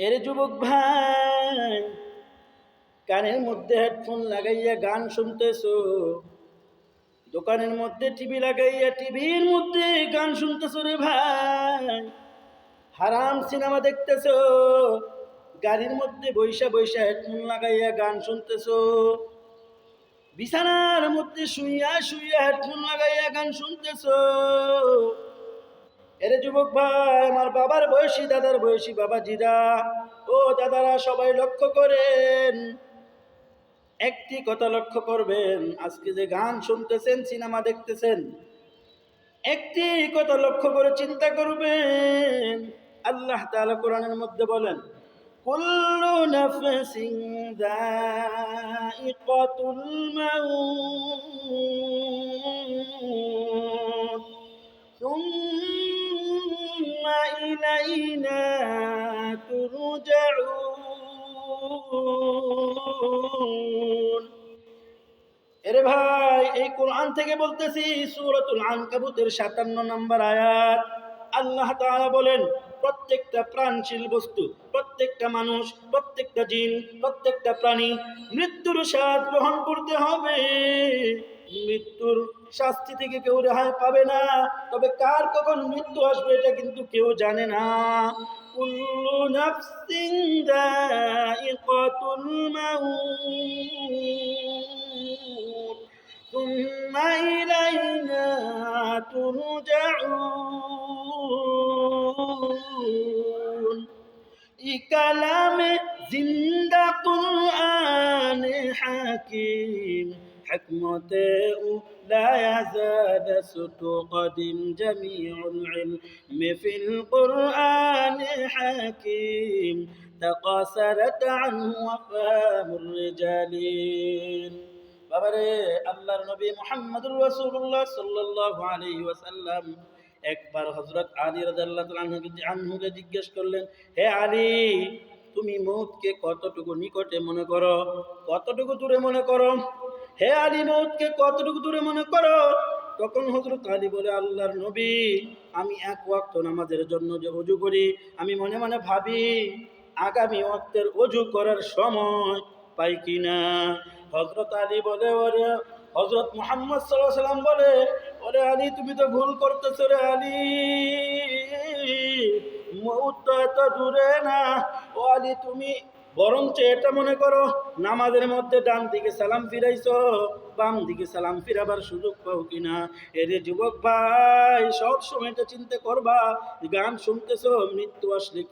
এর যুবক ভাই, কানের মধ্যে হেডফোন লাগাইয়া গান শুনতেছো, দোকানের মধ্যে টিভি লাগাইয়া টিভির মধ্যে গান শুনতেছো রে ভাই, হারাম সিনেমা দেখতেছো, গাড়ির মধ্যে বৈশা বৈশা হেডফোন লাগাইয়া গান শুনতেছো, বিছানার মধ্যে শুইয়া শুইয়া হেডফোন লাগাইয়া গান শুনতেছো। এরে যুবক ভাই, আমার বাবার বয়সী, দাদার বয়সী বাবাজিরা, ও দাদারা, সবাই লক্ষ্য করেন, একটি কথা লক্ষ্য করবেন। আজকে যে গান শুনতেছেন, সিনেমা দেখতেছেন, একটি কথা লক্ষ্য করে চিন্তা করবেন। আল্লাহ তাআলা কোরআনের মধ্যে বলেন, কুল্লু নাফসিন যায়িকাতুল মাউত সুম্মা ইলাইনা তুরজাউন। এরে ভাই, এই কোরআন থেকে বলতেছি, সূরাতুল আনকাবুতের 57 নম্বর আয়াত। আল্লাহ তাআলা বলেন, প্রত্যেকটা প্রাণশীল বস্তু, প্রত্যেকটা মানুষ, প্রত্যেকটা জিন, প্রত্যেকটা প্রাণী মৃত্যুর স্বাদ গ্রহণ করতে হবে। মৃত্যুর শাস্তি থেকে কেউ রেহাই পাবে না। তবে কার কখন মৃত্যু আসবে এটা কিন্তু কেউ জানে না। কুল্লু নাফসিন যায়িকাতুল মাউত সুম্মা ইলাইনা তুরজাউন। ই কালামে জিন্দা কুরআন হাকিম, হিকমতে ও লা ইয়াজাদ কদিম জামিউল ইলমি ফিল কুরআন হাকিম তাকাসারাত আনহু আফহামুর রিজালিন। বাবারে, আল্লাহর নবী মুহাম্মদুর রাসূলুল্লাহ সাল্লাল্লাহু আলাইহি ওয়াসাল্লাম একবার হযরত আলী রাদিয়াল্লাহু আনহুকে জিজ্ঞেস করলেন, হে আলী, তুমি মউতকে কতটুকু নিকটে মনে করো, কতটুকু দূরে মনে করো? হে আলী, মউতকে কতটুকু দূরে মনে করো? তখন হযরত আলী বলে, আল্লাহর নবী, আমি এক ওয়াক্ত নামাজের জন্য যে ওযু করি, আমি মনে মনে ভাবি আগামী ওয়াক্তের ওযু করার সময় পাই কিনা। হযরত আলী বলে, ওরে হযরত মুহাম্মদ সাল্লাল্লাহু আলাইহি ওয়াসাল্লাম বলে, ওরে আলী, তুমি তো ভুল করতেছো রে আলী, মউত তো এত দূরে না। ও আলী, তুমি বরঞ্চ এটা মনে করো, নামাজের মধ্যে ডান দিকে সালাম ফিরাইছো, বাম দিকে সালাম ফিরাবার সুযোগ পাও কিনা। এরে যুবক ভাই, সব সময় এটা চিন্তা করবা, গান শুনতেছো, মৃত্যু আসলে